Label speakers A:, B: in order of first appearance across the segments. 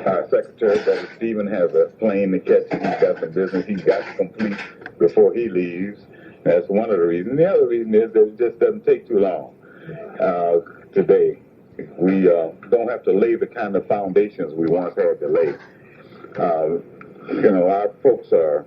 A: Our Secretary, Brother Stephen, has a plane to catch. He's got some business he's got to complete before he leaves. That's one of the reasons. The other reason is that it just doesn't take too long today. We don't have to lay the kind of foundations we once had to lay. Our folks are,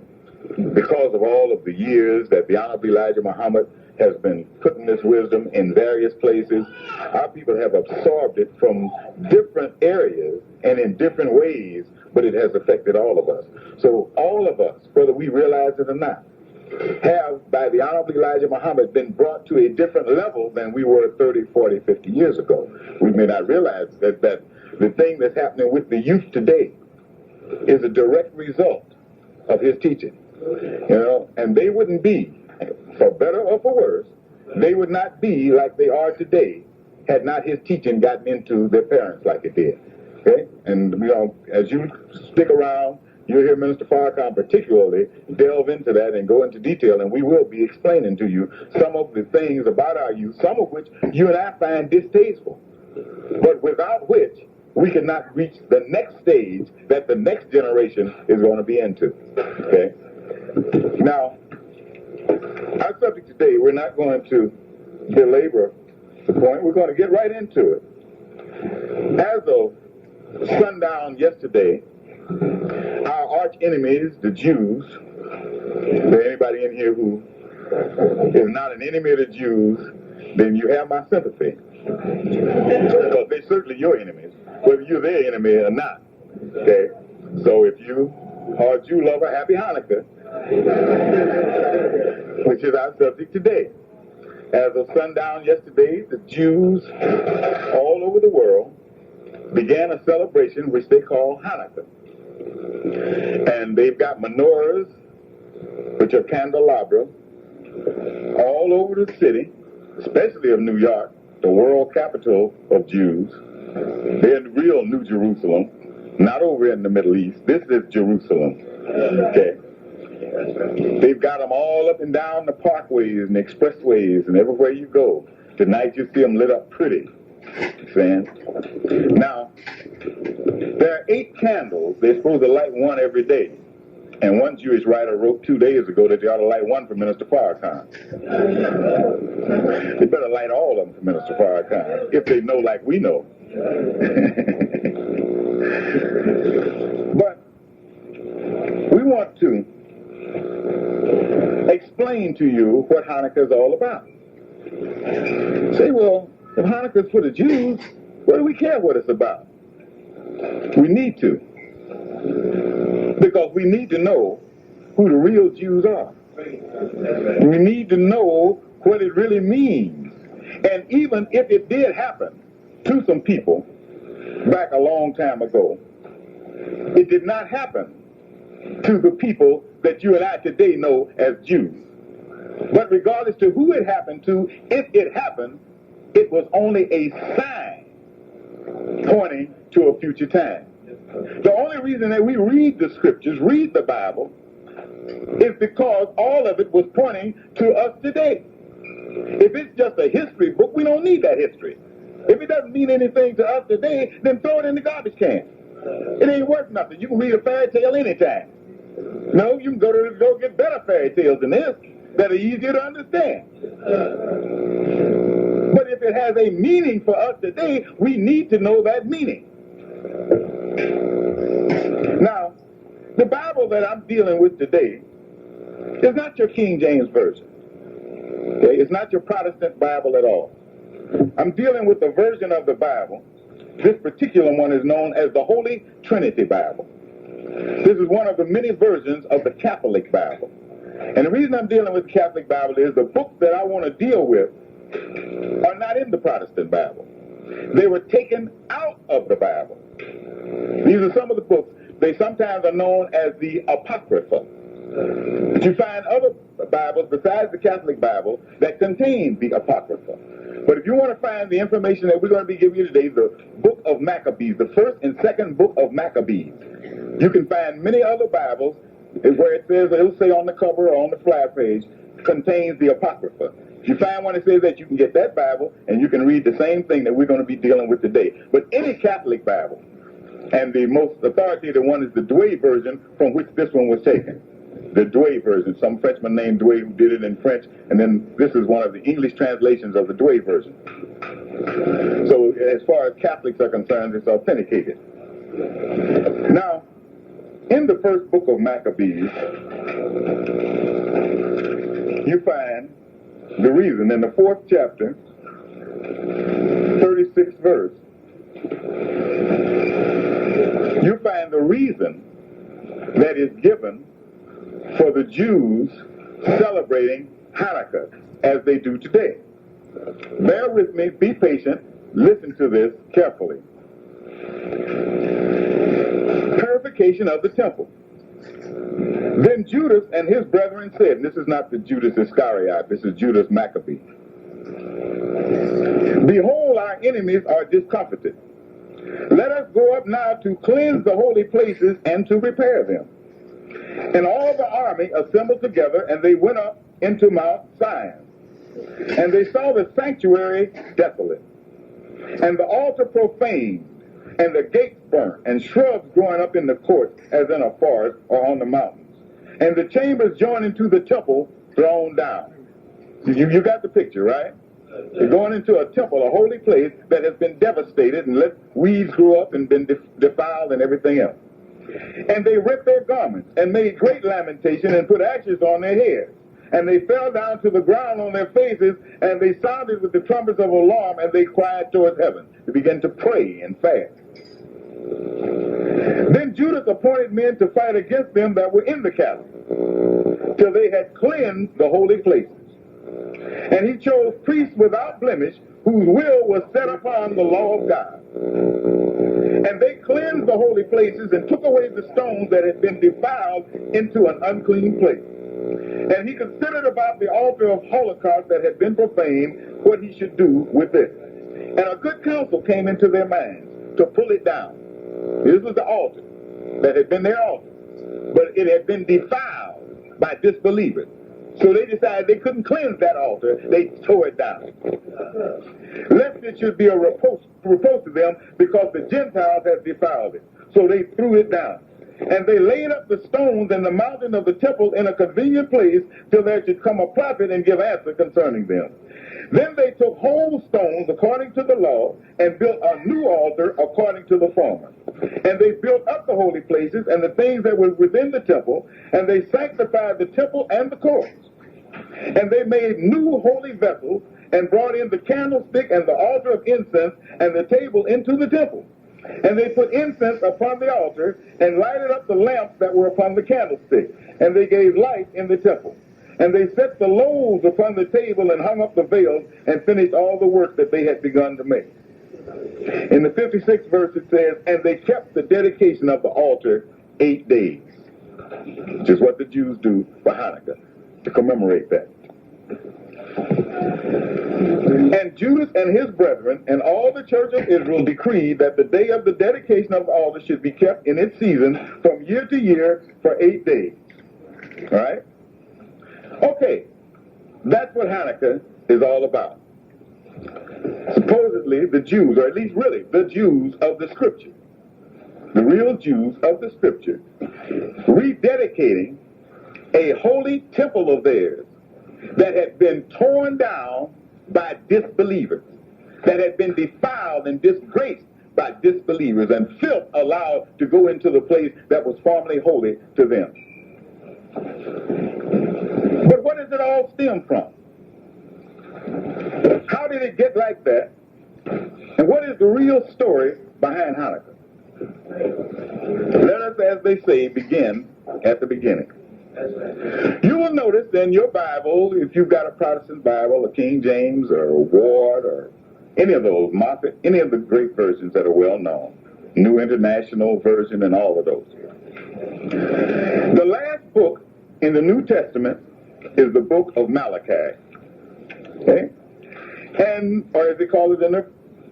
A: because of all of the years that the Honorable Elijah Muhammad has been putting this wisdom in various places, our people have absorbed it from different areas and in different ways, but it has affected all of us. So all of us, whether we realize it or not, have, by the Honorable Elijah Muhammad, been brought to a different level than we were 30, 40, 50 years ago. We may not realize that the thing that's happening with the youth today is a direct result of his teaching. And they wouldn't be, for better or for worse, they would not be like they are today had not his teaching gotten into their parents like it did. Okay? And, as you stick around, you'll hear Minister Farrakhan particularly delve into that and go into detail, and we will be explaining to you some of the things about our youth, some of which you and I find distasteful, but without which we cannot reach the next stage that the next generation is going to be into. Okay? Now, our subject today, we're not going to belabor the point. We're going to get right into it. As of sundown yesterday, our arch enemies, the Jews, is there anybody in here who is not an enemy of the Jews, then you have my sympathy. Because they're certainly your enemies, whether you're their enemy or not. Okay? So if you are a Jew lover, happy Hanukka, which is our subject today. As of sundown yesterday, the Jews all over the world began a celebration which they call Hanukka. And they've got menorahs, which are candelabra, all over the city, especially of New York, the world capital of Jews. They're in real New Jerusalem, not over in the Middle East. This is Jerusalem. Okay. They've got them all up and down the parkways and expressways and everywhere you go. Tonight you see them lit up pretty. Saying. Now, there are 8 candles. They're supposed to light one every day. And one Jewish writer wrote 2 days ago that they ought to light one for Minister Farrakhan. They better light all of them for Minister Farrakhan, if they know like we know. But we want to explain to you what Hanukkah is all about. Say, well, if Hanukkah is for the Jews, what do we care what it's about? We need to. Because we need to know who the real Jews are. We need to know what it really means. And even if it did happen to some people back a long time ago, it did not happen to the people that you and I today know as Jews. But regardless to who it happened to, if it happened, it was only a sign pointing to a future time. The only reason that we read the scriptures, read the Bible, is because all of it was pointing to us today. If it's just a history book, we don't need that history. If it doesn't mean anything to us today, then throw it in the garbage can. It ain't worth nothing. You can read a fairy tale anytime. No, you can go get better fairy tales than this that are easier to understand. But if it has a meaning for us today, we need to know that meaning. Now, the Bible that I'm dealing with today is not your King James Version. Okay? It's not your Protestant Bible at all. I'm dealing with the version of the Bible. This particular one is known as the Holy Trinity Bible. This is one of the many versions of the Catholic Bible. And the reason I'm dealing with the Catholic Bible is the books that I want to deal with are not in the Protestant Bible. They were taken out of the Bible. These are some of the books. They sometimes are known as the Apocrypha. But you find other Bibles besides the Catholic Bible that contain the Apocrypha. But if you want to find the information that we're going to be giving you today, the book of Maccabees, the first and second book of Maccabees, you can find many other Bibles where it says, it'll say on the cover or on the flap page, contains the Apocrypha. If you find one that says that, you can get that Bible and you can read the same thing that we're going to be dealing with today. But any Catholic Bible, and the most authoritative one is the Douay version, from which this one was taken. The Douay version. Some Frenchman named Douay who did it in French, and then this is one of the English translations of the Douay version. So as far as Catholics are concerned, it's authenticated. Now, in the first book of Maccabees, you find the reason in the 4th chapter, 36th verse. You find the reason that is given for the Jews celebrating Hanukka as they do today. Bear with me, be patient, listen to this carefully. Purification of the temple. Then Judas and his brethren said, and this is not the Judas Iscariot, this is Judas Maccabee. Behold, our enemies are discomfited. Let us go up now to cleanse the holy places and to repair them. And all the army assembled together, and they went up into Mount Zion. And they saw the sanctuary desolate, and the altar profaned, and the gates burnt, and shrubs growing up in the courts as in a forest or on the mountains, and the chambers joining to the temple thrown down. You got the picture, right? You're going into a temple, a holy place that has been devastated and let weeds grow up and been defiled and everything else. And they rent their garments and made great lamentation and put ashes on their heads. And they fell down to the ground on their faces, and they sounded with the trumpets of alarm, and they cried towards heaven. They began to pray and fast. Then Judas appointed men to fight against them that were in the castle, till they had cleansed the holy places. And he chose priests without blemish, whose will was set upon the law of God. And they cleansed the holy places and took away the stones that had been defiled into an unclean place. And he considered about the altar of holocaust that had been profaned, what he should do with it. And a good counsel came into their minds to pull it down. This was the altar that had been their altar, but it had been defiled by disbelievers. So they decided they couldn't cleanse that altar. They tore it down, lest it should be a reproach to them, because the Gentiles had defiled it. So they threw it down. And they laid up the stones in the mountain of the temple in a convenient place, till there should come a prophet and give answer concerning them. Then they took whole stones according to the law, and built a new altar according to the former. And they built up the holy places and the things that were within the temple, and they sanctified the temple and the courts. And they made new holy vessels, and brought in the candlestick and the altar of incense and the table into the temple. And they put incense upon the altar, and lighted up the lamps that were upon the candlestick. And they gave light in the temple. And they set the loaves upon the table, and hung up the veils, and finished all the work that they had begun to make. In the 56th verse it says, and they kept the dedication of the altar 8 days, which is what the Jews do for Hanukkah, to commemorate that. And Judas and his brethren and all the church of Israel decreed that the day of the dedication of the altar should be kept in its season from year to year for 8 days. All right? Okay, that's what Hanukkah is all about. Supposedly the Jews, or at least really the Jews of the Scripture, the real Jews of the Scripture, rededicating a holy temple of theirs that had been torn down by disbelievers, that had been defiled and disgraced by disbelievers, and filth allowed to go into the place that was formerly holy to them. But what does it all stem from? How did it get like that? And what is the real story behind Hanukkah? Let us, as they say, begin at the beginning. You will notice in your Bible, if you've got a Protestant Bible, a King James or a Ward or any of those, Moffat, any of the great versions that are well known, New International Version and all of those. The last book in the New Testament is the book of Malachi. Okay? And, or as they call it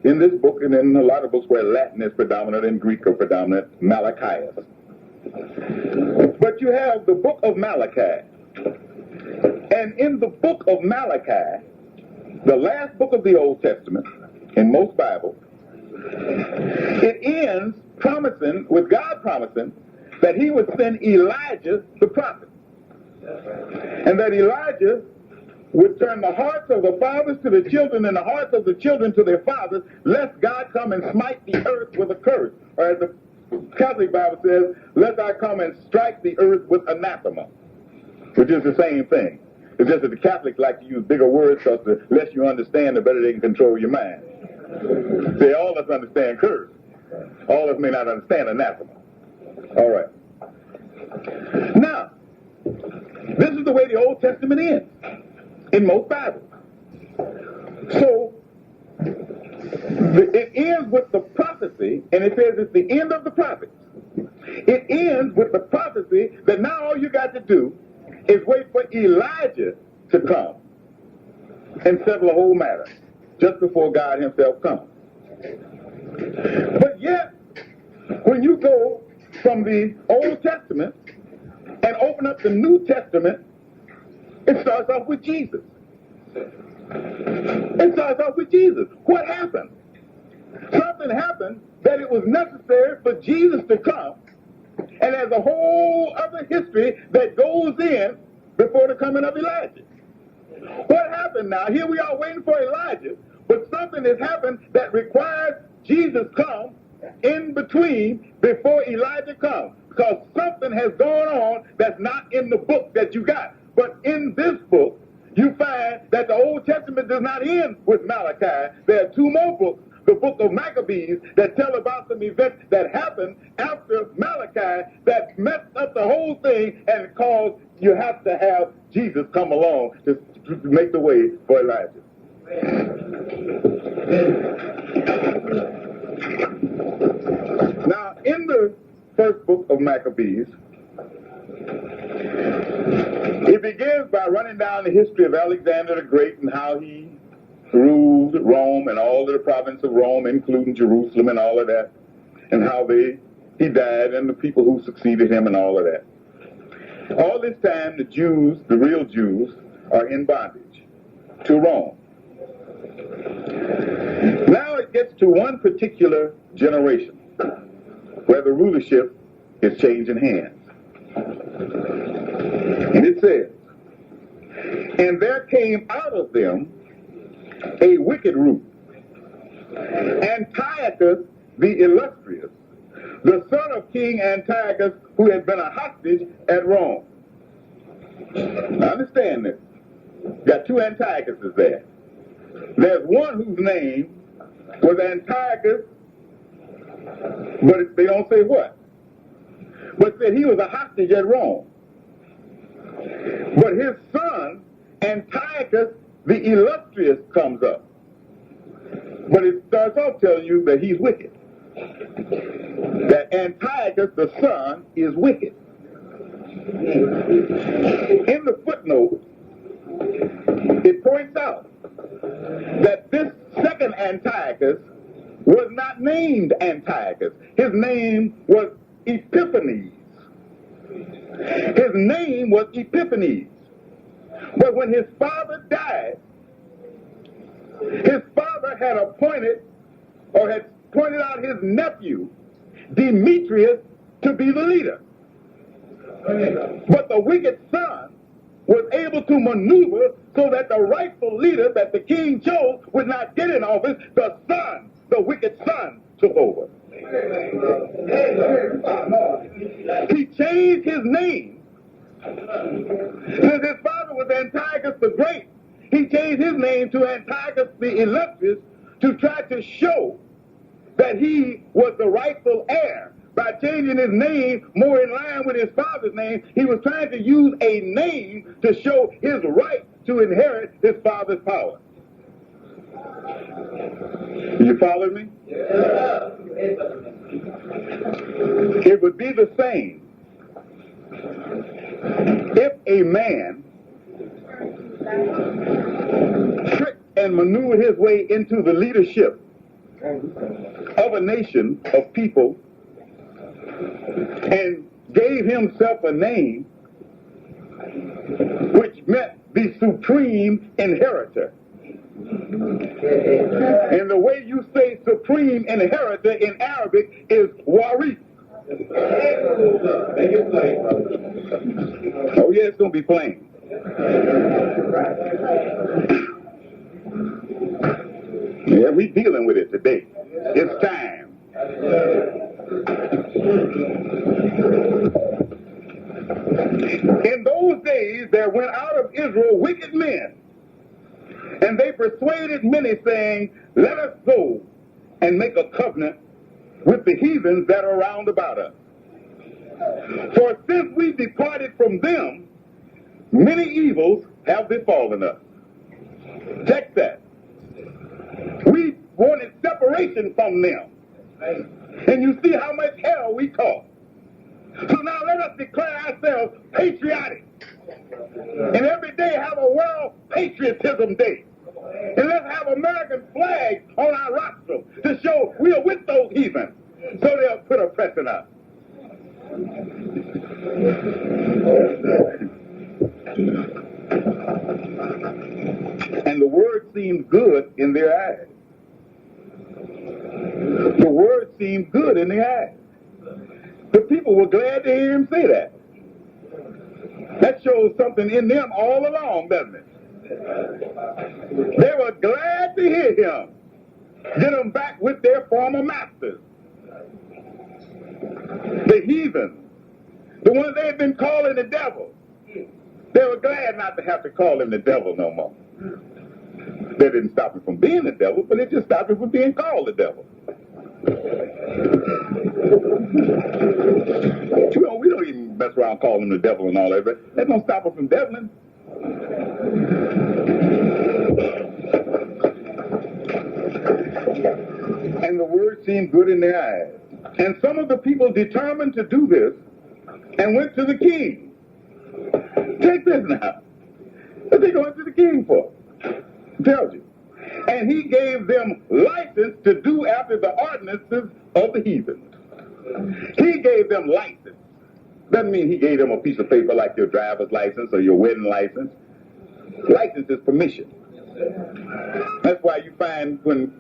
A: in this book and in a lot of books where Latin is predominant and Greek are predominant, Malachias. But you have the book of Malachi. And in the book of Malachi, the last book of the Old Testament, in most Bibles, it ends promising, with God promising, that he would send Elijah the prophet. And that Elijah would turn the hearts of the fathers to the children and the hearts of the children to their fathers, lest God come and smite the earth with a curse. Or as the Catholic Bible says, lest I come and strike the earth with anathema, which is the same thing. It's just that the Catholics like to use bigger words because the less you understand, the better they can control your mind. See, all of us understand curse. All of us may not understand anathema. All right. Now, this is the way the Old Testament ends in most Bibles. So, it ends with the prophecy, and it says it's the end of the prophets. It ends with the prophecy that now all you got to do is wait for Elijah to come and settle the whole matter just before God himself comes. But yet, when you go from the Old Testament and open up the New Testament, it starts off with Jesus. It starts off with Jesus. What happened? Something happened that it was necessary for Jesus to come, and there's a whole other history that goes in before the coming of Elijah. What happened now? Here we are waiting for Elijah, but something has happened that requires Jesus come in between before Elijah comes. Because something has gone on that's not in the book that you got. But in this book, you find that the Old Testament does not end with Malachi. There are two more books, the book of Maccabees, that tell about some events that happened after Malachi that messed up the whole thing and caused you have to have Jesus come along to make the way for Elijah. Now, in the first book of Maccabees, it begins by running down the history of Alexander the Great and how he ruled Rome and all of the province of Rome, including Jerusalem and all of that, and how he died and the people who succeeded him and all of that. All this time, the Jews, the real Jews, are in bondage to Rome. Now it gets to one particular generation where the rulership is changing hands. And it says, and there came out of them a wicked root, Antiochus the illustrious, the son of King Antiochus, who had been a hostage at Rome. Now understand this. Got two Antiochuses there. There's one whose name was Antiochus, but they don't say what. But said he was a hostage at Rome. But his son, Antiochus the illustrious, comes up. But it starts off telling you that he's wicked. That Antiochus, the son, is wicked. In the footnote, it points out that this second Antiochus was not named Antiochus. His name was Epiphanes. His name was Epiphanes. But when his father died, his father had appointed or had pointed out his nephew, Demetrius, to be the leader. But the wicked son was able to maneuver so that the rightful leader that the king chose would not get in office. The son, the wicked son, took over. He changed his name. Since his father was Antiochus the Great, he changed his name to Antiochus the Illustrious to try to show that he was the rightful heir. By changing his name more in line with his father's name, he was trying to use a name to show his right to inherit his father's power. You follow me? Yeah. It would be the same if a man tricked and maneuvered his way into the leadership of a nation of people and gave himself a name which meant the supreme inheritor. And the way you say supreme inheritor in Arabic is waris. Oh yeah, it's going to be plain. Yeah, we dealing with it today. It's time. In those days there went out of Israel wicked men, and they persuaded many, saying, let us go and make a covenant with the heathens that are round about us. For since we departed from them, many evils have befallen us. Check that. We wanted separation from them. And you see how much hell we caused. So now let us declare ourselves patriotic. And every day have a World Patriotism Day. And let's have American flags on our rostrum to show we are with those heathens, so they'll put a press in us. And the word seemed good in their eyes. The word seemed good in their eyes. The people were glad to hear him say that. That shows something in them all along, doesn't it? They were glad to hear him get them back with their former masters. The heathen, the ones they had been calling the devil. They were glad not to have to call him the devil no more. They didn't stop him from being the devil, but it just stopped him from being called the devil. You know, we don't even mess around calling him the devil and all that, but that don't stop him from deviling. And the word seemed good in their eyes. And some of the people determined to do this and went to the king. Take this now. What are they going to the king for? It tells you. And he gave them license to do after the ordinances of the heathen. He gave them license. Doesn't mean he gave them a piece of paper like your driver's license or your wedding license. License is permission. That's why you find when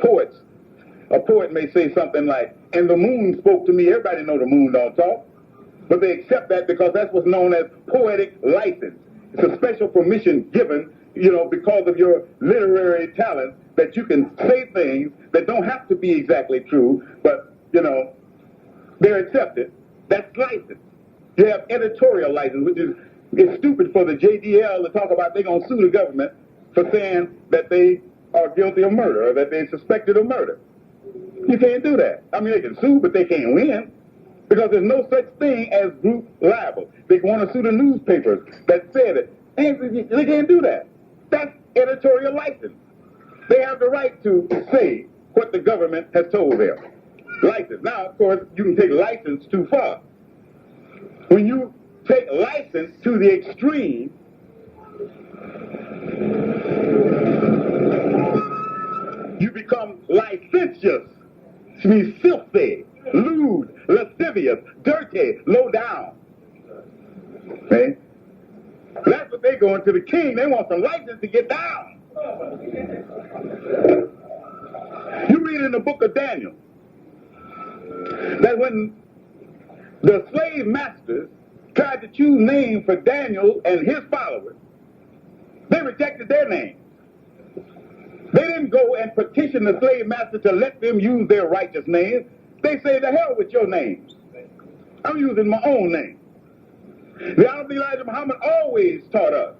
A: a poet may say something like, and the moon spoke to me. Everybody know the moon don't talk. But they accept that because that's what's known as poetic license. It's a special permission given, because of your literary talent, that you can say things that don't have to be exactly true, but, they're accepted. That's license. You have editorial license, which is stupid for the JDL to talk about they're going to sue the government for saying that they are guilty of murder or that they're suspected of murder. You can't do that. I mean, they can sue, but they can't win because there's no such thing as group libel. They want to sue the newspapers that said it. And they can't do that. That's editorial license. They have the right to say what the government has told them. License. Now, of course, you can take license too far. When you take license to the extreme, you become licentious. Which means filthy, lewd, lascivious, dirty, low down. Okay? That's what they going to the king. They want some license to get down. You read in the book of Daniel that when the slave masters tried to choose names for Daniel and his followers, they rejected their names. They didn't go and petition the slave master to let them use their righteous names. They say, the hell with your names. I'm using my own name. The Honorable Elijah Muhammad always taught us,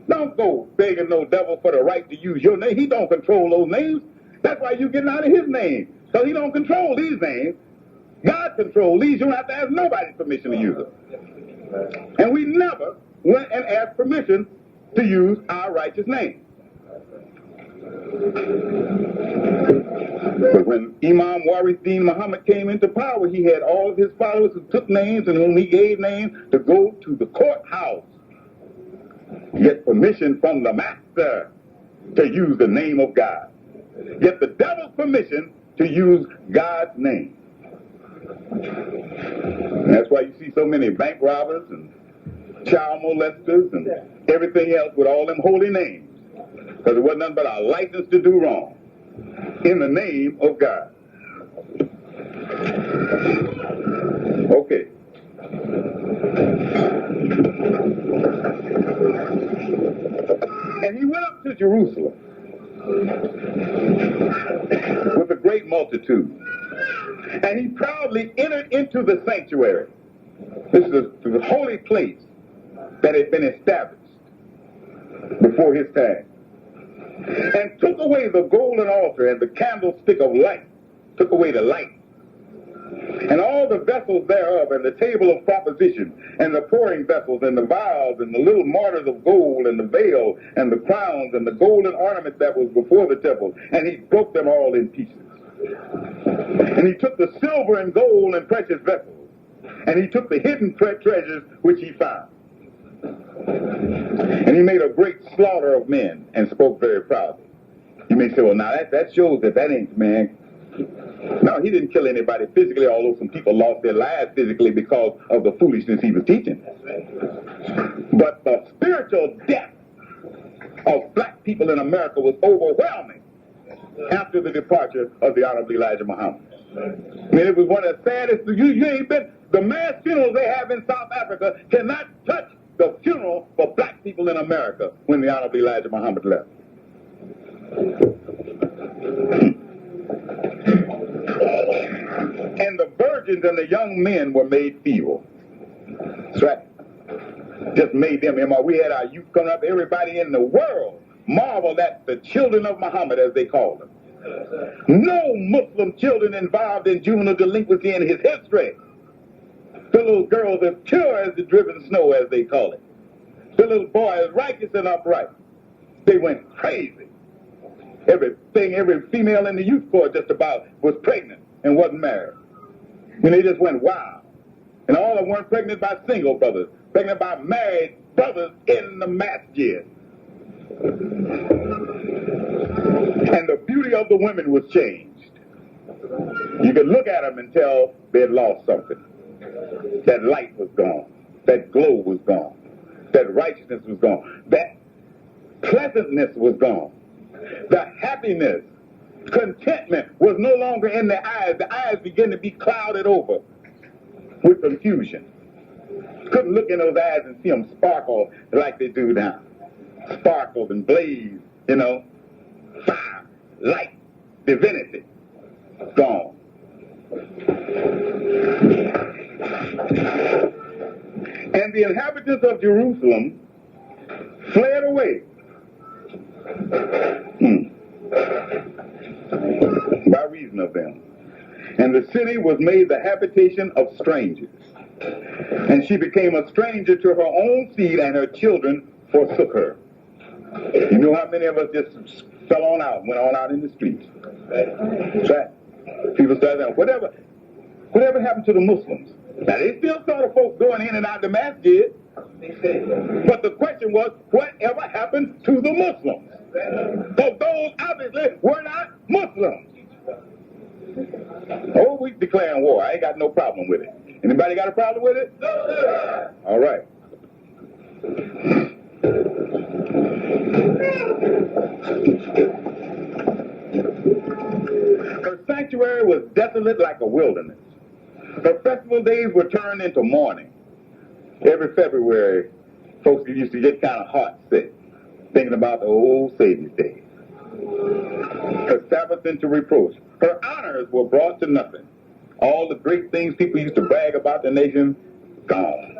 A: don't go begging no devil for the right to use your name. He don't control those names. That's why you're getting out of his name. Because he don't control these names. God controls these. You don't have to ask nobody's permission to use them. And we never went and asked permission to use our righteous name. But when Imam Waris Din Muhammad came into power, he had all of his followers who took names and whom he gave names to go to the courthouse, get permission from the master to use the name of God. Get the devil's permission to use God's name. And that's why you see so many bank robbers and child molesters and everything else with all them holy names. Because it wasn't nothing but our license to do wrong in the name of God. Okay. And he went up to Jerusalem with a great multitude. And he proudly entered into the sanctuary. This is the holy place that had been established before his time. And took away the golden altar and the candlestick of light. Took away the light. And all the vessels thereof, and the table of proposition, and the pouring vessels, and the vials, and the little mortars of gold, and the veil, and the crowns, and the golden ornament that was before the temple. And he broke them all in pieces. And he took the silver and gold and precious vessels. And he took the hidden treasures which he found. And he made a great slaughter of men and spoke very proudly. You may say, well, now that shows that ain't, man. No, he didn't kill anybody physically, although some people lost their lives physically because of the foolishness he was teaching. But the spiritual death of black people in America was overwhelming after the departure of the Honorable Elijah Muhammad. I mean, it was one of the saddest. You ain't been. The mass funerals they have in South Africa cannot touch the funeral for black people in America when the Honorable Elijah Muhammad left. And the virgins and the young men were made feeble. That's right. Just made them. We had our youth coming up. Everybody in the world marveled at the children of Muhammad, as they called them. No Muslim children involved in juvenile delinquency in his history. The little girls as pure as the driven snow, as they call it. The little boys righteous and upright. They went crazy. Every female in the youth corps just about was pregnant and wasn't married. And they just went wild. And all of them weren't pregnant by single brothers, pregnant by married brothers in the masjid. And the beauty of the women was changed. You could look at them and tell they had lost something. That light was gone. That glow was gone. That righteousness was gone. That pleasantness was gone. The happiness, contentment was no longer in their eyes. The eyes began to be clouded over with confusion. Couldn't look in those eyes and see them sparkle like they do now. Sparkle and blaze, fire, light, divinity, gone. And the inhabitants of Jerusalem fled away. By reason of them. And the city was made the habitation of strangers. And she became a stranger to her own seed, and her children forsook her. You know how many of us just fell on out, went on out in the streets. Right? People started saying, whatever happened to the Muslims? Now, they still saw the folks going in and out the masjid. But the question was, whatever happened to the Muslims? So those obviously were not Muslims. Oh, we declaring war. I ain't got no problem with it. Anybody got a problem with it? No, sir. All right. Her sanctuary was desolate like a wilderness. Her festival days were turned into mourning. Every February, folks used to get kind of heart sick, thinking about the old Savior's Day. Her Sabbath into reproach. Her honors were brought to nothing. All the great things people used to brag about the nation, gone.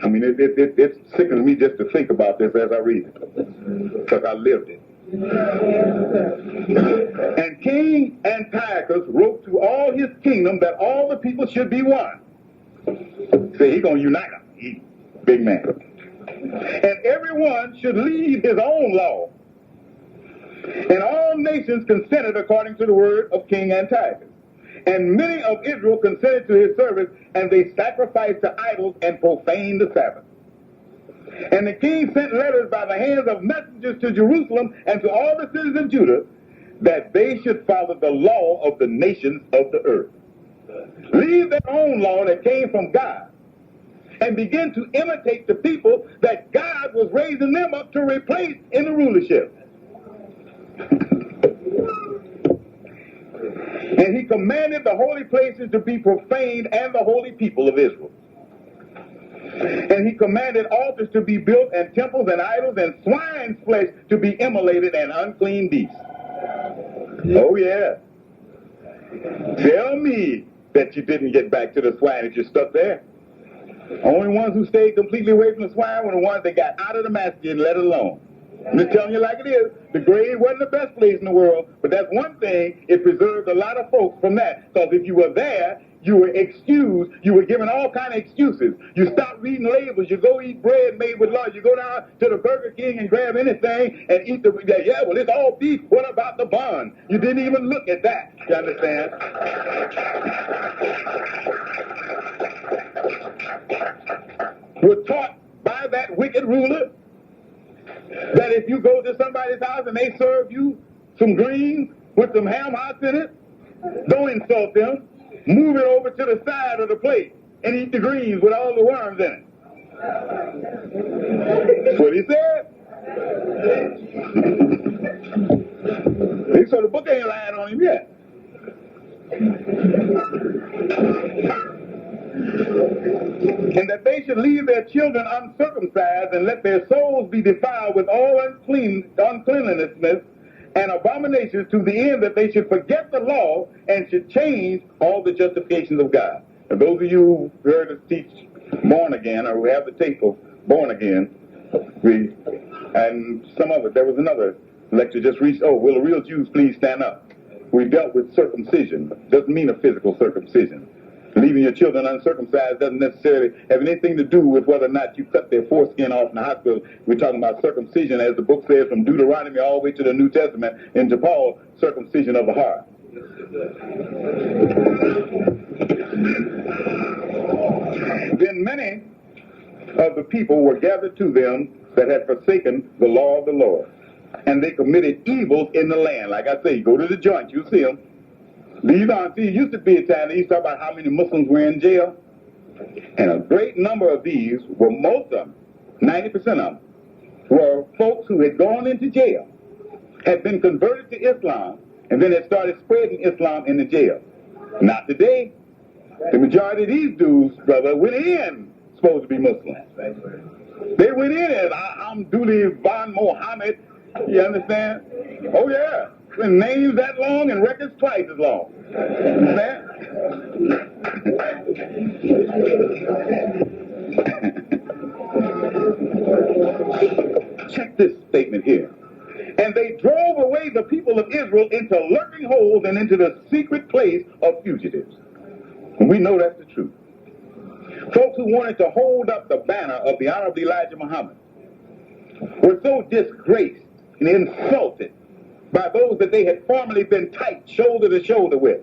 A: I mean, it sickens me just to think about this as I read it, because I lived it. And King Antiochus wrote to all his kingdom that all the people should be one. Say he's going to unite them. He's big man. And everyone should lead his own law. And all nations consented according to the word of King Antiochus. And many of Israel consented to his service, and they sacrificed to idols and profaned the Sabbath. And the king sent letters by the hands of messengers to Jerusalem and to all the cities of Judah that they should follow the law of the nations of the earth. Leave their own law that came from God and begin to imitate the people that God was raising them up to replace in the rulership. And he commanded the holy places to be profaned and the holy people of Israel. And he commanded altars to be built and temples and idols and swine's flesh to be immolated and unclean beasts. Oh yeah. Tell me that you didn't get back to the swine that you stuck there. Only ones who stayed completely away from the swine were the ones that got out of the masjid and let it alone. I'm just telling you like it is. The grave wasn't the best place in the world, but that's one thing. It preserved a lot of folks from that. Because if you were there, you were excused. You were given all kind of excuses. You stopped reading labels. You go eat bread made with lard. You go down to the Burger King and grab anything and eat the, yeah, well, it's all beef. What about the bun? You didn't even look at that. You understand? We're taught by that wicked ruler that if you go to somebody's house and they serve you some greens with some ham hocks in it, don't insult them. Move it over to the side of the plate and eat the greens with all the worms in it. That's what he said. So the book ain't lying on him yet. And that they should leave their children uncircumcised and let their souls be defiled with all uncleanliness and abominations, to the end that they should forget the law and should change all the justifications of God. And those of you who heard us teach born again, or who have the tape of born again, and some of it, there was another lecture just reached, will the real Jews please stand up? We dealt with circumcision. Doesn't mean a physical circumcision. Leaving your children uncircumcised doesn't necessarily have anything to do with whether or not you cut their foreskin off in the hospital. We're talking about circumcision, as the book says, from Deuteronomy all the way to the New Testament, into Paul, circumcision of the heart. Then many of the people were gathered to them that had forsaken the law of the Lord, and they committed evils in the land. Like I say, go to the joint, you'll see them. These aren't, see, it used to be a time they used to talk about how many Muslims were in jail. And a great number of these were, most of them, 90% of them, were folks who had gone into jail, had been converted to Islam, and then had started spreading Islam in the jail. Not today. The majority of these dudes, brother, went in supposed to be Muslims. They went in as Abdul van Muhammad. You understand? Oh, yeah. And names that long and records twice as long. Understand? Check this statement here. And they drove away the people of Israel into lurking holes and into the secret place of fugitives. And we know that's the truth. Folks who wanted to hold up the banner of the Honorable Elijah Muhammad were so disgraced and insulted by those that they had formerly been tight shoulder to shoulder with,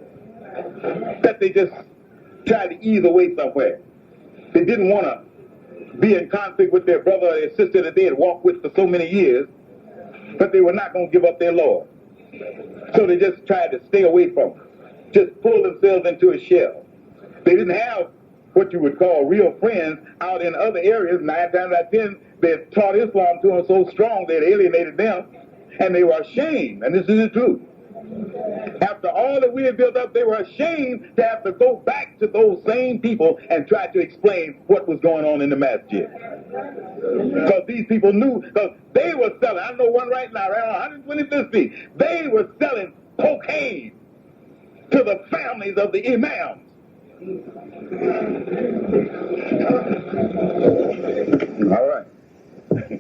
A: that they just tried to ease away somewhere. They didn't want to be in conflict with their brother or their sister that they had walked with for so many years, but they were not going to give up their Lord. So they just tried to stay away from them, just pull themselves into a shell. They didn't have what you would call real friends out in other areas. 9 times out of 10, they had taught Islam to them so strong they had alienated them. And they were ashamed, and this is the truth. After all that we had built up, they were ashamed to have to go back to those same people and try to explain what was going on in the masjid. Because these people knew, because they were selling, I know one right now, right on 125th Street, they were selling cocaine to the families of the imams. All right.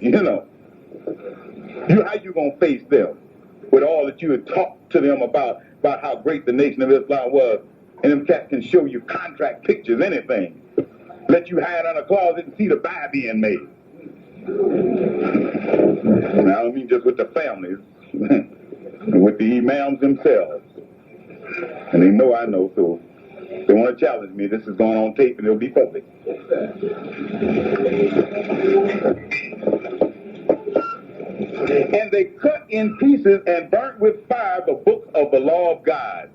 A: You know. How you going to face them with all that you had talked to them about how great the Nation of Islam was, and them cats can show you contract pictures, anything. Let you hide on a closet and see the buy being made. And I don't mean just with the families, with the imams themselves. And they know I know, so if they want to challenge me, this is going on tape and it'll be public. And they cut in pieces and burnt with fire the books of the law of God.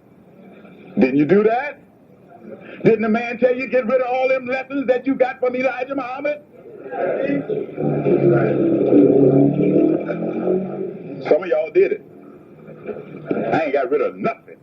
A: Didn't you do that? Didn't the man tell you get rid of all them lessons that you got from Elijah Muhammad? Some of y'all did it. I ain't got rid of nothing.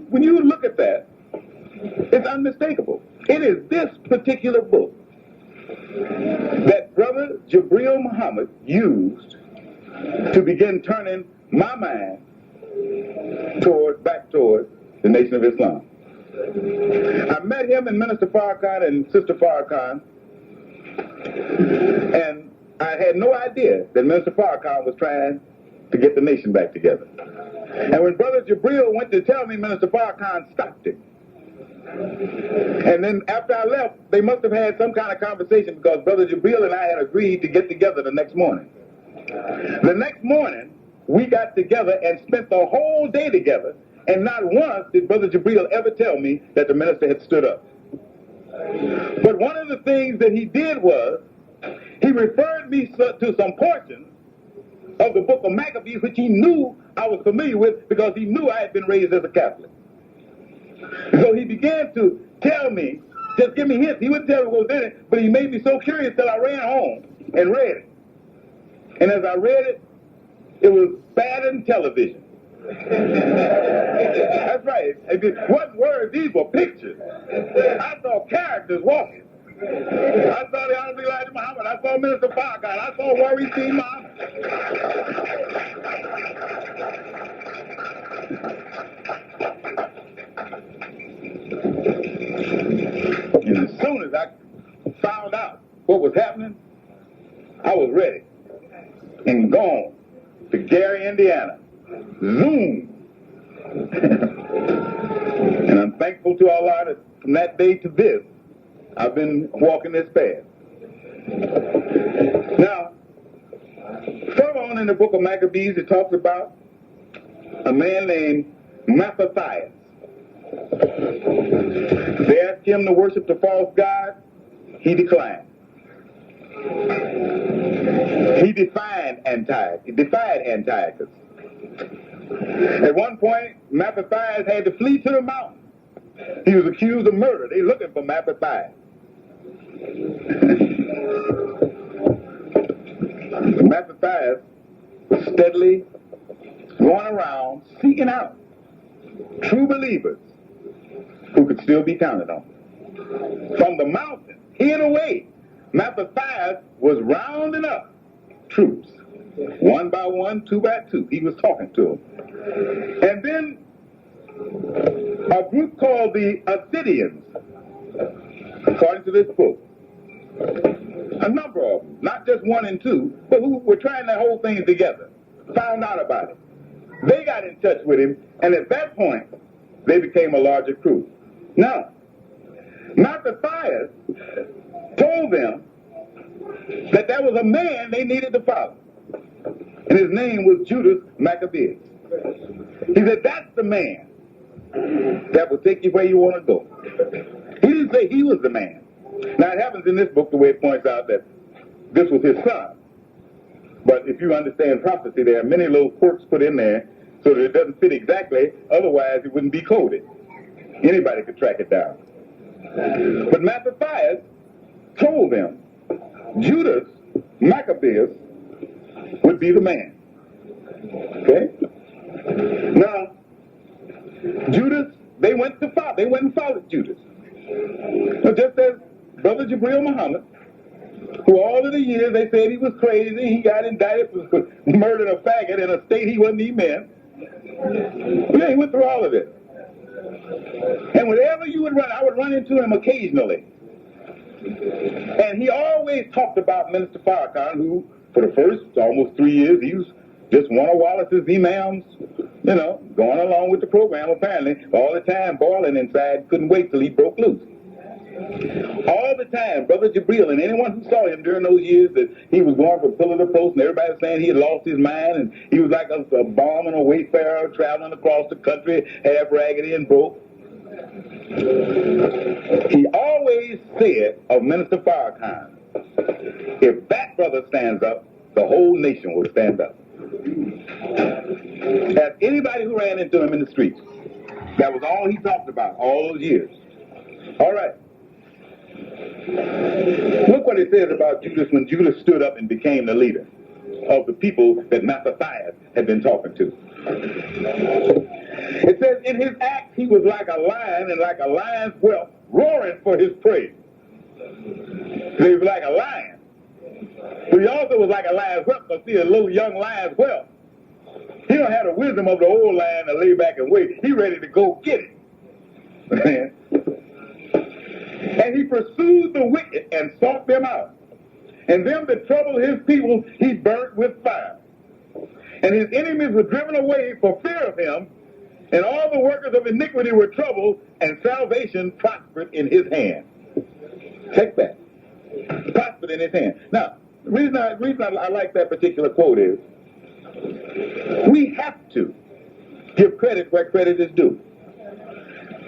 A: When you look at that, it's unmistakable. It is this particular book that Brother Jabril Muhammad used to begin turning my mind back toward the Nation of Islam. I met him and Minister Farrakhan and Sister Farrakhan, and I had no idea that Minister Farrakhan was trying to get the nation back together. And when Brother Jabril went to tell me, Minister Farrakhan stopped him. And then after I left, they must have had some kind of conversation because Brother Jabril and I had agreed to get together the next morning. The next morning, we got together and spent the whole day together, and not once did Brother Jabril ever tell me that the minister had stood up. But one of the things that he did was, he referred me to some portions of the book of Maccabees, which he knew I was familiar with because he knew I had been raised as a Catholic. So he began to tell me, just give me hints. He wouldn't tell me what was in it, but he made me so curious that I ran home and read it. And as I read it, it was bad in television. That's right. It wasn't words, these were pictures. I saw characters walking. I saw the Honorable Elijah Muhammad. I saw Minister Farrakhan. I saw Worry C. Muhammad. And as soon as I found out what was happening, I was ready and gone to Gary, Indiana. Zoom. And I'm thankful to Allah that from that day to this, I've been walking this path. Now, further on in the book of Maccabees, it talks about a man named Mattathias. They asked him to worship the false god. He declined. He defied Antiochus. At one point, Mattathias had to flee to the mountain. He was accused of murder. They looking for Mattathias. Mattathias was steadily going around seeking out true believers who could still be counted on. From the mountain, hid away, Mattathias was rounding up troops. One by one, two by two. He was talking to them. And then a group called the Assyrians, according to this book, a number of them, not just one and two, but who were trying the whole thing together, found out about it. They got in touch with him, and at that point, they became a larger crew. Now, Mattathias told them that there was a man they needed to follow, and his name was Judas Maccabeus. He said, that's the man that will take you where you want to go. He didn't say he was the man. Now, it happens in this book the way it points out that this was his son. But if you understand prophecy, there are many little quirks put in there so that it doesn't fit exactly, otherwise it wouldn't be coded. Anybody could track it down. But Mattathias told them Judas Maccabeus would be the man. Okay? Now, Judas, they went and followed Judas. So just as Brother Jabril Muhammad, who all of the years they said he was crazy, he got indicted for murdering a faggot in a state he wasn't even in. Yeah, he went through all of it. And whenever you would run, I would run into him occasionally. And he always talked about Minister Farrakhan, who, for the first almost 3 years, he was just one of Wallace's imams, going along with the program, apparently, all the time boiling inside, couldn't wait till he broke loose. All the time, Brother Jabril and anyone who saw him during those years that he was going from pillar to post, and everybody was saying he had lost his mind, and he was like a bum and a wayfarer traveling across the country, half raggedy and broke. He always said of Minister Farrakhan, if that brother stands up, the whole nation will stand up. As anybody who ran into him in the streets, that was all he talked about all those years. All right. Look what it says about Judas when Judas stood up and became the leader of the people that Matthias had been talking to. It says, in his acts he was like a lion, and like a lion's whelp, roaring for his prey. So he was like a lion. But he also was like a lion's whelp, because see, a little young lion's whelp, he don't have the wisdom of the old lion to lay back and wait. He ready to go get it. And he pursued the wicked and sought them out. And them that troubled his people, he burnt with fire. And his enemies were driven away for fear of him, and all the workers of iniquity were troubled, and salvation prospered in his hand. Check that. Prospered in his hand. Now, the reason I like that particular quote is, we have to give credit where credit is due.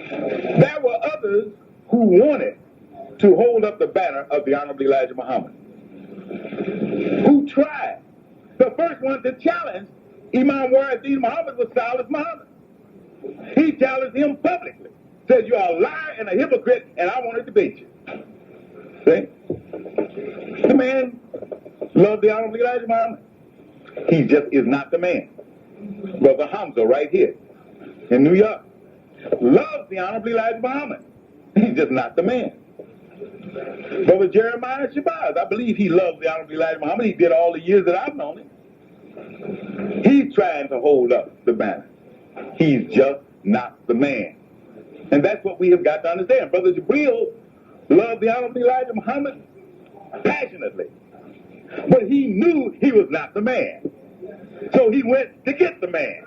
A: There were others who wanted to hold up the banner of the Honorable Elijah Muhammad, who tried. The first one to challenge Imam Warideen Muhammad was Silas Muhammad. He challenged him publicly. Said, you are a liar and a hypocrite, and I want to debate you. See? The man loved the Honorable Elijah Muhammad. He just is not the man. Brother Hamza right here in New York loves the Honorable Elijah Muhammad. He's just not the man. Brother Jeremiah Shabazz, I believe he loves the Honorable Elijah Muhammad. He did all the years that I've known him. He's trying to hold up the banner. He's just not the man. And that's what we have got to understand. Brother Jabril loved the Honorable Elijah Muhammad passionately. But he knew he was not the man. So he went to get the man.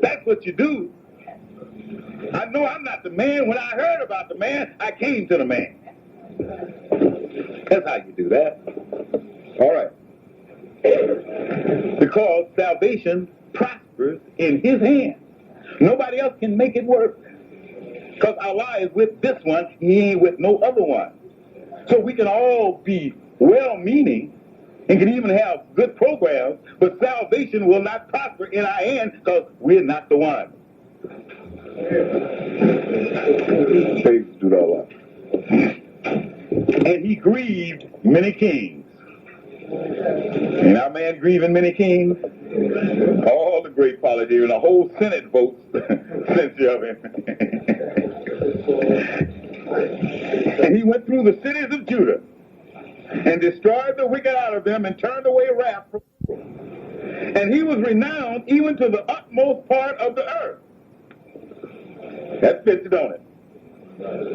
A: That's what you do. I know I'm not the man. When I heard about the man, I came to the man. That's how you do that. All right. Because salvation prospers in his hand. Nobody else can make it work. Because Allah is with this one, he ain't with no other one. So we can all be well-meaning and can even have good programs, but salvation will not prosper in our hand because we're not the one. Praise to Allah. And he grieved many kings. And our man grieving many kings? All the great politicians, the whole Senate votes censure of him. And he went through the cities of Judah and destroyed the wicked out of them and turned away wrath from them. And he was renowned even to the utmost part of the earth. That fits, don't it?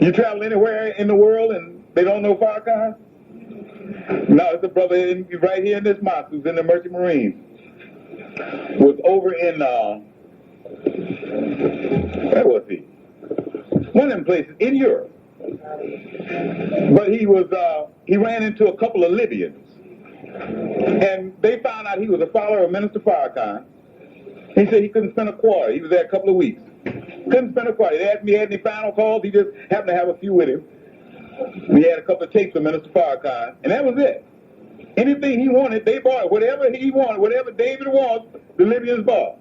A: You travel anywhere in the world and they don't know Farrakhan? No, it's a brother right here in this mosque who's in the Merchant Marines. Was over in, where was he? One of them places in Europe. But he ran into a couple of Libyans. And they found out he was a follower of Minister Farrakhan. He said he couldn't spend a quarter. He was there a couple of weeks. Couldn't spend a quarter. They asked me if he had any final calls. He just happened to have a few with him. We had a couple of tapes of Minister Farrakhan, and that was it. Anything he wanted, they bought. Whatever he wanted, whatever David wants, the Libyans bought.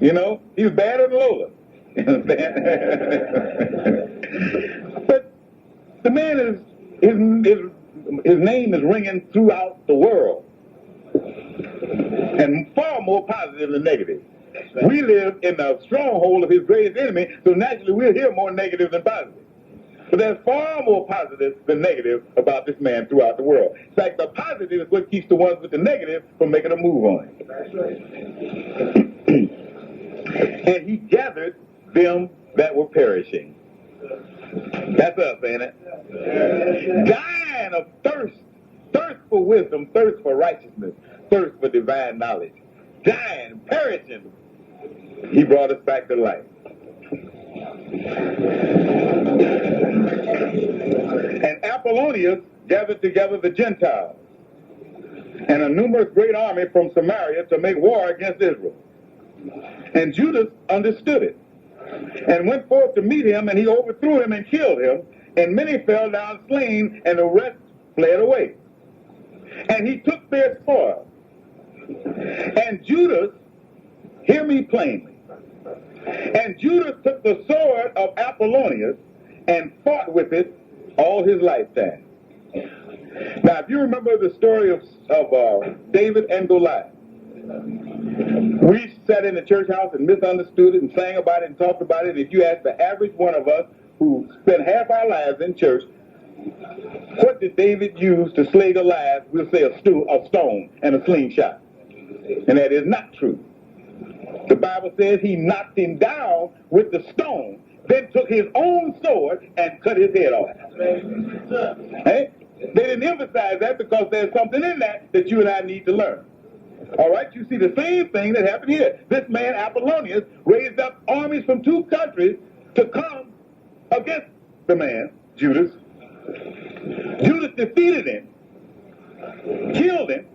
A: You know, he was badder than Lola. You understand? But the man is, his name is ringing throughout the world. And far more positive than negative. We live in the stronghold of his greatest enemy, so naturally we'll hear more negative than positive. But there's far more positive than negative about this man throughout the world. In fact, the positive is what keeps the ones with the negative from making a move on it. And he gathered them that were perishing. That's us, ain't it? Dying of thirst. Thirst for wisdom, thirst for righteousness, thirst for divine knowledge. Dying, perishing. He brought us back to life. And Apollonius gathered together the Gentiles and a numerous great army from Samaria to make war against Israel. And Judas understood it and went forth to meet him, and he overthrew him and killed him, and many fell down slain, and the rest fled away. And he took their spoil. And Judas, hear me plainly, and Judas took the sword of Apollonius and fought with it all his lifetime. Now, if you remember the story of David and Goliath, we sat in the church house and misunderstood it and sang about it and talked about it. If you ask the average one of us who spent half our lives in church, what did David use to slay Goliath? We'll say a stone and a slingshot. And that is not true. The Bible says he knocked him down with the stone, then took his own sword and cut his head off. Hey? They didn't emphasize that because there's something in that you and I need to learn. All right, you see the same thing that happened here. This man, Apollonius, raised up armies from two countries to come against the man, Judas. Judas defeated him, killed him,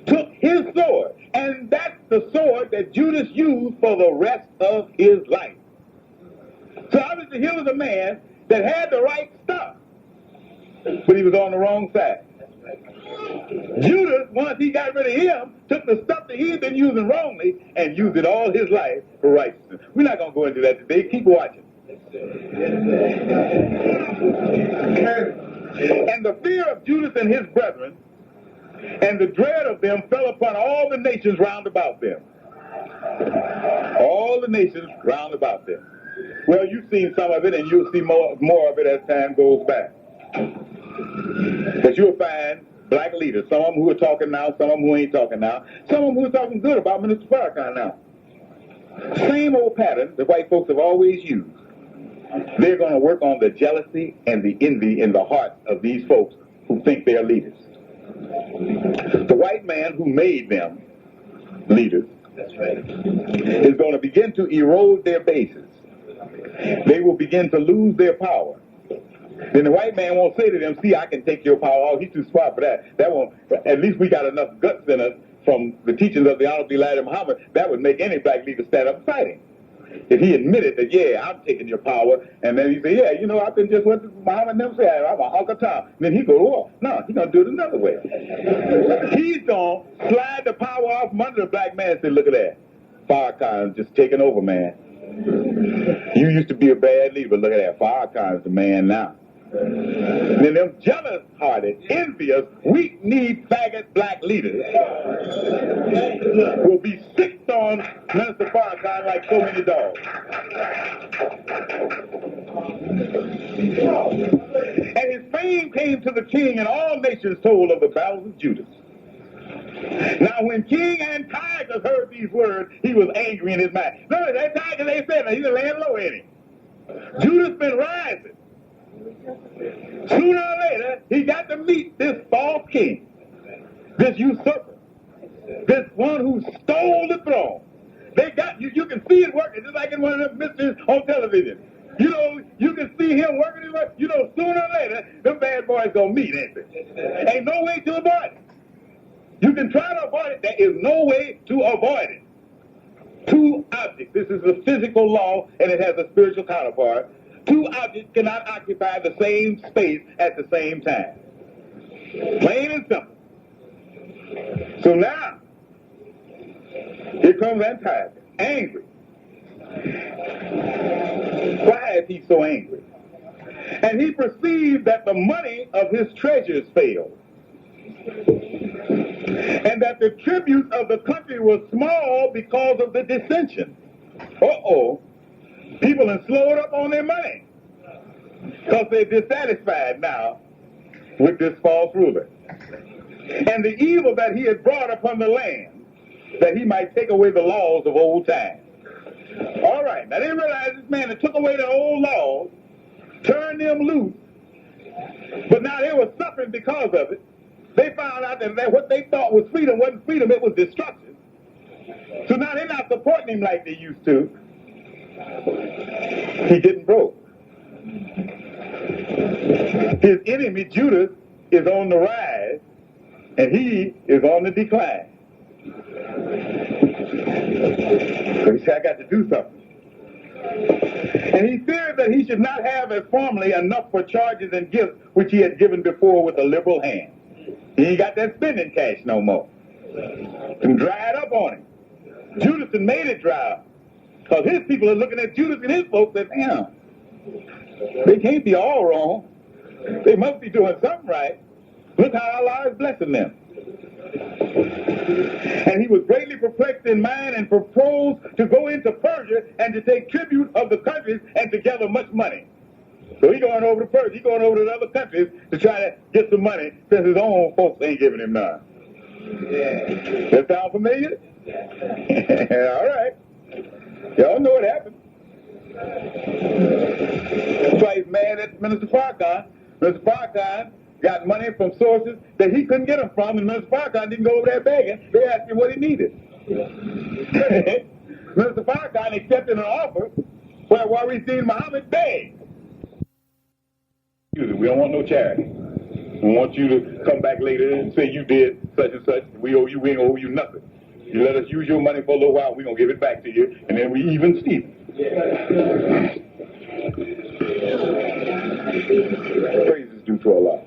A: took his sword, and that's the sword that Judas used for the rest of his life. So obviously here was a man that had the right stuff, but he was on the wrong side. Judas, once he got rid of him, took the stuff that he had been using wrongly and used it all his life for righteousness. We're not going to go into that today. Keep watching. And the fear of Judas and his brethren and the dread of them fell upon all the nations round about them. All the nations round about them. Well, you've seen some of it, and you'll see more of it as time goes by. But you'll find black leaders, some of them who are talking now, some of them who ain't talking now, some of them who are talking good about Minister Farrakhan now. Same old pattern that white folks have always used. They're going to work on the jealousy and the envy in the hearts of these folks who think they're leaders. The white man who made them leaders is going to begin to erode their bases. They will begin to lose their power. Then the white man won't say to them, see, I can take your power. Oh, he's too smart for that. That won't. At least we got enough guts in us from the teachings of the Honorable Elijah Muhammad. That would make any black leader stand up and fight him. If he admitted that, yeah, I'm taking your power, and then he say, yeah, you know, I've been just what Muhammad never said, I'm a hunk of time. And then he go to war. No, he's going to do it another way. He's going to slide the power off from under the black man and say, look at that. Farrakhan's just taking over, man. You used to be a bad leader, but look at that. Farrakhan's the man now. And them jealous-hearted, envious, weak-kneed, faggot black leaders will be sicked on Minister Farrakhan like so many dogs. And his fame came to the king, and all nations told of the battles of Judas. Now, when King Antiochus heard these words, he was angry in his mind. Look, Antiochus ain't saying that. He's laying low in him. Judas been rising. Sooner or later, he got to meet this false king, this usurper, this one who stole the throne. They got you can see it working, just like in one of them mysteries on television. You know, you can see him working his work. You know, sooner or later, them bad boys gonna meet, ain't they? Ain't no way to avoid it. You can try to avoid it. There is no way to avoid it. Two objects. This is a physical law, and it has a spiritual counterpart. Two objects cannot occupy the same space at the same time. Plain and simple. So now, here comes Antiochus, angry. Why is he so angry? And he perceived that the money of his treasures failed, and that the tributes of the country was small because of the dissension. Uh-oh. People have slowed up on their money because they're dissatisfied now with this false ruler. And the evil that he had brought upon the land, that he might take away the laws of old times. All right, now they realized this man that took away the old laws, turned them loose, but now they were suffering because of it. They found out that what they thought was freedom wasn't freedom, it was destruction. So now they're not supporting him like they used to. He getting broke. His enemy, Judas, is on the rise, and he is on the decline. So he said, I got to do something. And he feared that he should not have as formerly enough for charges and gifts which he had given before with a liberal hand. He ain't got that spending cash no more. And dried up on him. Judas had made it dry up. Because his people are looking at Judas and his folks and damn, they can't be all wrong. They must be doing something right. Look how Allah is blessing them. And he was greatly perplexed in mind and proposed to go into Persia and to take tribute of the countries and to gather much money. So he's going over to Persia. He's going over to the other countries to try to get some money since his own folks ain't giving him none. Yeah. That sound familiar? Yeah. All right. Y'all know what happened. That's why he's mad at Minister Farrakhan. Minister Farrakhan got money from sources that he couldn't get them from, and Minister Farrakhan didn't go over there begging. They asked him what he needed. Minister Farrakhan accepted an offer while we seen Muhammad beg. We don't want no charity. We want you to come back later and say you did such and such. We owe you, we ain't owe you nothing. You let us use your money for a little while, we're going to give it back to you, and then we even Stephen. Praise is due to Allah.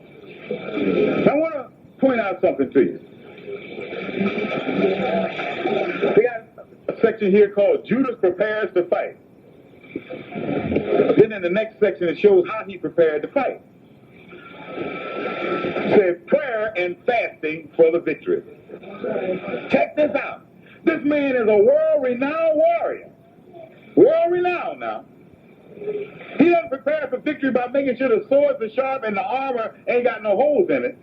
A: I want to point out something to you. We got a section here called Judas Prepares to Fight. Then in the next section it shows how he prepared to fight. It says prayer and fasting for the victory. Check this out. This man is a world-renowned warrior. World-renowned now. He doesn't prepare for victory by making sure the swords are sharp and the armor ain't got no holes in it.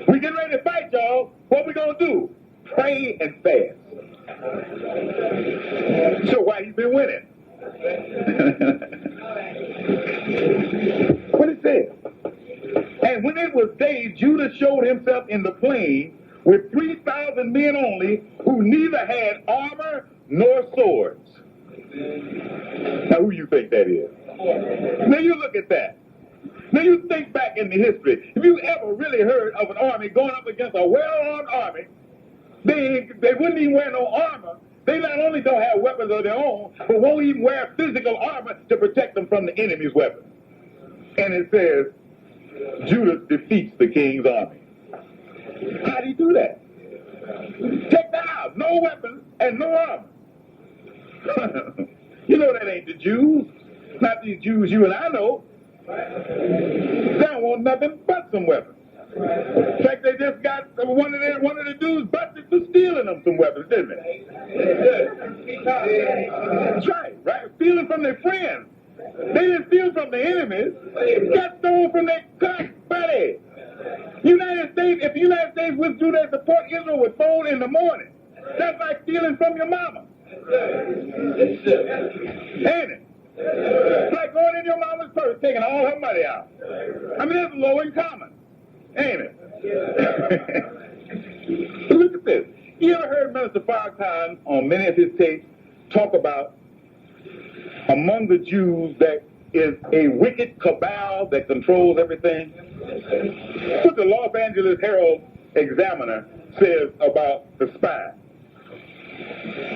A: We getting ready to fight, y'all. What we gonna do? Pray and fast. Show why he's been winning. What it says. And when it was day, Judas showed himself in the plain with 3,000 men only, who neither had armor nor swords. Now, who you think that is? Now, you look at that. Now, you think back in the history. If you ever really heard of an army going up against a well-armed army, they wouldn't even wear no armor. They not only don't have weapons of their own, but won't even wear physical armor to protect them from the enemy's weapons. And it says, Judas defeats the king's army. How do you do that? Check that out. No weapons and no armor. You know that ain't the Jews. Not these Jews you and I know. They don't want nothing but some weapons. In fact, they just got one of the dudes busted for stealing them some weapons, didn't they? That's right? Stealing from their friends. They didn't steal from the enemies. They got stolen from their cock buddy. United States, if the United States withdrew their support, Israel would fold in the morning. That's like stealing from your mama. Ain't it? It's like going in your mama's purse, taking all her money out. I mean, that's low in common. Ain't it? Look at this. You ever heard Minister Farrakhan on many of his tapes talk about among the Jews that is a wicked cabal that controls everything? What the Los Angeles Herald Examiner says about the spy.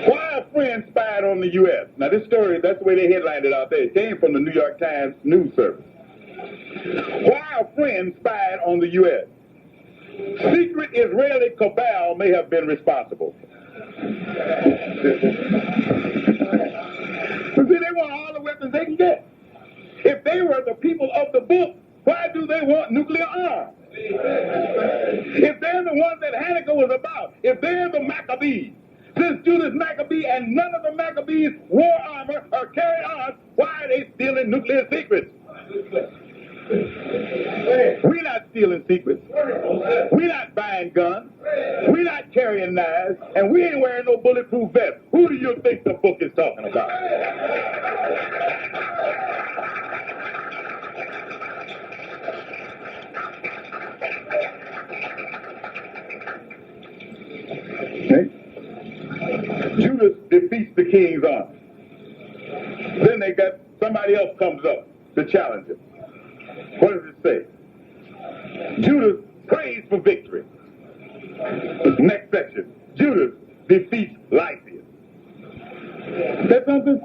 A: Why a friend spied on the U.S.? Now this story, that's the way they headlined it out there. It came from the New York Times news service. Why a friend spied on the U.S.? Secret Israeli cabal may have been responsible. See, they want all the weapons they can get. If they were the people of the book, why do they want nuclear arms? If they're the ones that Hanukka was about, if they're the Maccabees, since Judas Maccabee and none of the Maccabees wore armor or carried arms, why are they stealing nuclear secrets? We're not stealing secrets. We're not buying guns. We're not carrying knives. And we ain't wearing no bulletproof vests. Who do you think the book is talking about? Okay. Judas defeats the king's army. Then they got somebody else comes up to challenge him. What does it say? Judas prays for victory. Next section. Judas defeats Lysias. Is that something?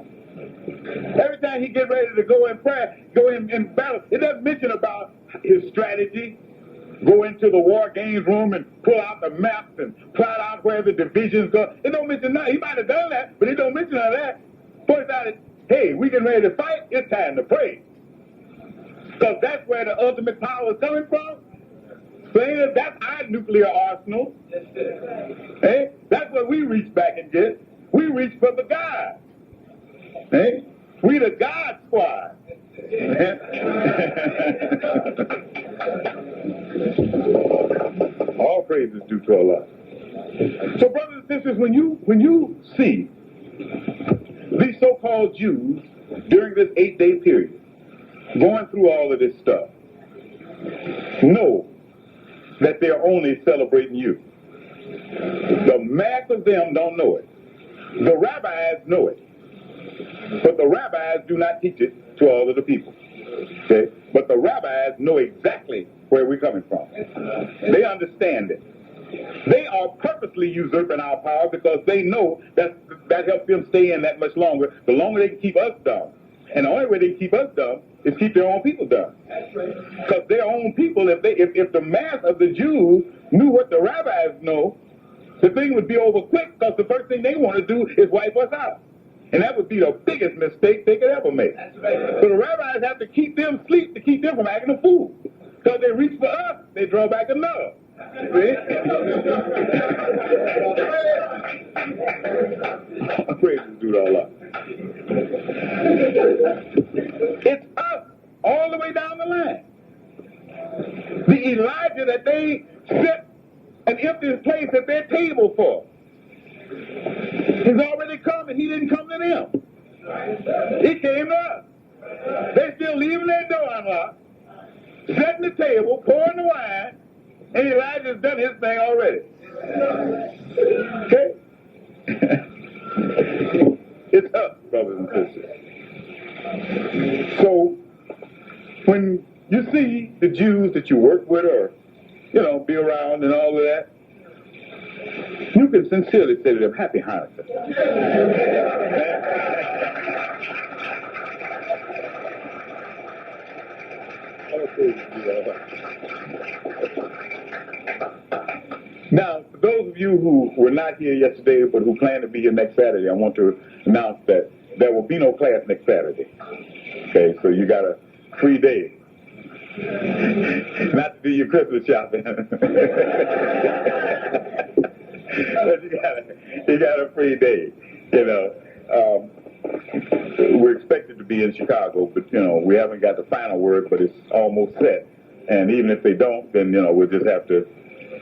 A: Every time he get ready to go in prayer, go in battle, it doesn't mention about his strategy. Go into the war games room and pull out the maps and plot out where the divisions go. It don't mention that. He might have done that, but it don't mention none of that. Points out that, hey, we getting ready to fight, it's time to pray. Because that's where the ultimate power is coming from. So that's our nuclear arsenal. Hey, that's what we reach back and get. We reach for the God. Hey, we the God squad. All praise is due to Allah. So, brothers and sisters, when you see these so-called Jews during this 8-day period going through all of this stuff, know that they're only celebrating you. The mass of them don't know it. The rabbis know it. But the rabbis do not teach it to all of the people. Okay? But the rabbis know exactly where we're coming from. They understand it. They are purposely usurping our power because they know that helps them stay in that much longer. The longer they can keep us dumb. And the only way they can keep us dumb is keep their own people dumb. Because their own people, if the mass of the Jews knew what the rabbis know, the thing would be over quick because the first thing they want to do is wipe us out. And that would be the biggest mistake they could ever make. So the rabbis have to keep them asleep to keep them from acting a fool. Because they reach for us, they draw back another. See? Praise due to Allah. It's us all the way down the line. The Elijah that they set an empty place at their table for, he's already come and he didn't come to them. He came to us. They're still leaving their door unlocked, setting the table, pouring the wine, and Elijah's done his thing already. Okay? It's us, brothers and sisters. So, when you see the Jews that you work with or, be around and all of that, you can sincerely say to them, Happy Hanukka. Now, for those of you who were not here yesterday but who plan to be here next Saturday, I want to announce that there will be no class next Saturday. Okay, so you got a free day. Not to do your Christmas shopping. But you got a free day, We're expected to be in Chicago, but, we haven't got the final word, but it's almost set. And even if they don't, then, we'll just have to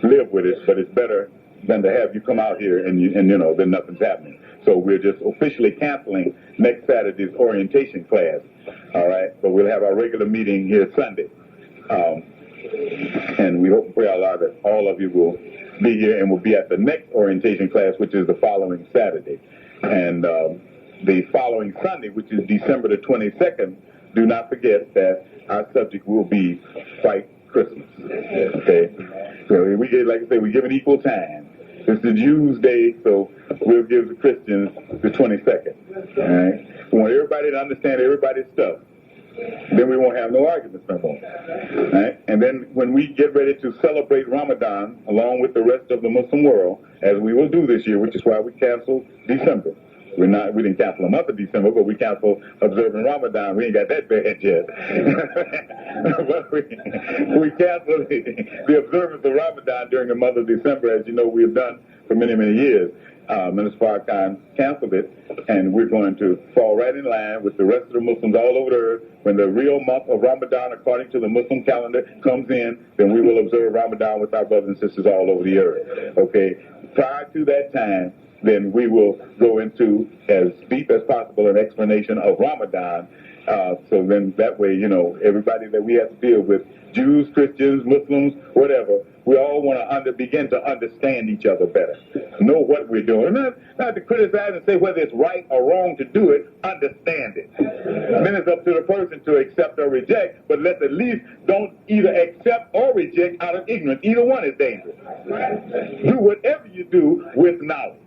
A: live with it. But it's better than to have you come out here and then nothing's happening. So we're just officially canceling next Saturday's orientation class. All right? But we'll have our regular meeting here Sunday. And we hope and pray Allah that all of you will be here and will be at the next orientation class, which is the following Saturday. And the following Sunday, which is December the 22nd, do not forget that our subject will be Fight Christmas. Okay? So we give, like I say, we give it equal time. It's the Jews' day, so we'll give the Christians the 22nd. All right? We want everybody to understand everybody's stuff. Then we won't have no arguments no more. Right? And then when we get ready to celebrate Ramadan along with the rest of the Muslim world, as we will do this year, which is why we canceled December. We didn't cancel the month of December, but we canceled observing Ramadan. We ain't got that bad yet. But we canceled the observance of Ramadan during the month of December, as you know we have done for many, many years. Minister Farrakhan canceled it, and we're going to fall right in line with the rest of the Muslims all over the earth. When the real month of Ramadan, according to the Muslim calendar, comes in, then we will observe Ramadan with our brothers and sisters all over the earth. Okay? Prior to that time, then we will go into as deep as possible an explanation of Ramadan. So then that way, everybody that we have to deal with, Jews, Christians, Muslims, whatever, we all want to begin to understand each other better, know what we're doing. Not to criticize and say whether it's right or wrong to do it, understand it. Then it's up to the person to accept or reject, but let's at least don't either accept or reject out of ignorance. Either one is dangerous. Do whatever you do with knowledge.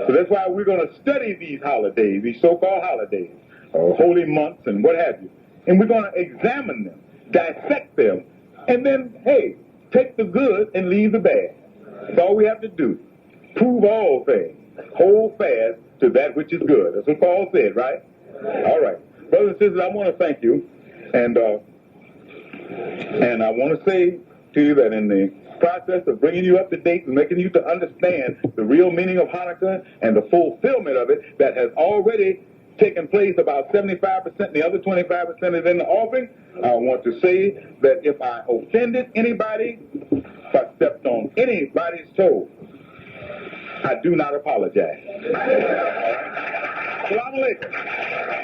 A: So that's why we're going to study these holidays, these so-called holidays. holy months and what have you. And we're going to examine them, dissect them, and then, hey, take the good and leave the bad. That's all we have to do. Prove all things. Hold fast to that which is good. That's what Paul said, right? All right. Brothers and sisters, I want to thank you. And I want to say to you that in the process of bringing you up to date and making you to understand the real meaning of Hanukkah and the fulfillment of it that has already taken place, about 75%, the other 25% is in the offering, I want to say that if I offended anybody, if I stepped on anybody's toe, I do not apologize. Assalamu alaikum.